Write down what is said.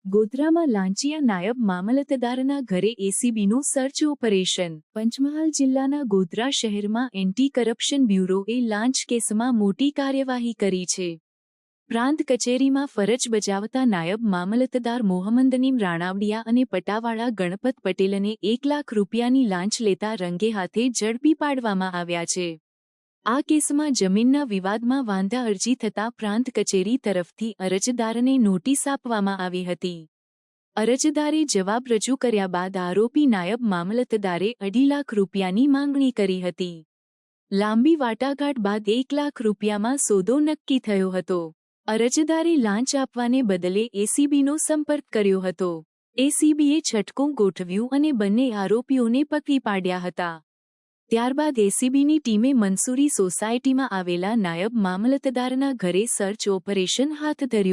ગોધરામાં લાંચિયા નાયબ મામલતદારના ઘરે એસીબીનું search operation. Panchmahal જિલ્લાના ગોધરા શહેરમાં એન્ટી કરપ્શન બ્યુરોએ લાંચ કેસમાં મોટી કાર્યવાહી કરી છે. પ્રાંત કચેરીમાં ફરજ બજાવતા નાયબ મામલતદાર મોહમ્મદનીમ રાણાવડિયા અને પટાવાળા ગણપત પટેલને 1 લાખ રૂપિયાની લાંચ લેતા રંગે હાથે ઝડપી પાડવામાં આવ્યા છે. આ કેસમાં જમીનના વિવાદમાં વાંધા અરજી થતાં પ્રાંત કચેરી તરફથી અરજદારને નોટિસ આપવામાં આવી હતી. અરજદારે જવાબ રજૂ કર્યા બાદ આરોપી નાયબ મામલતદારે 2.5 લાખ રૂપિયાની માંગણી કરી હતી. લાંબી વાટાઘાટ બાદ 1 લાખ રૂપિયામાં સોદો નક્કી થયો હતો. અરજદારે લાંચ આપવાને બદલે એસીબીનો સંપર્ક કર્યો હતો. એસીબીએ છટકું ગોઠવ્યું અને બંને આરોપીઓને પકડી પાડ્યા હતા. ત્યારબાદ એસીબીની ટીમે મંસૂરી સોસાયટીમાં આવેલા નાયબ મામલતદારના ઘરે સર્ચ ઓપરેશન હાથ ધર્યું.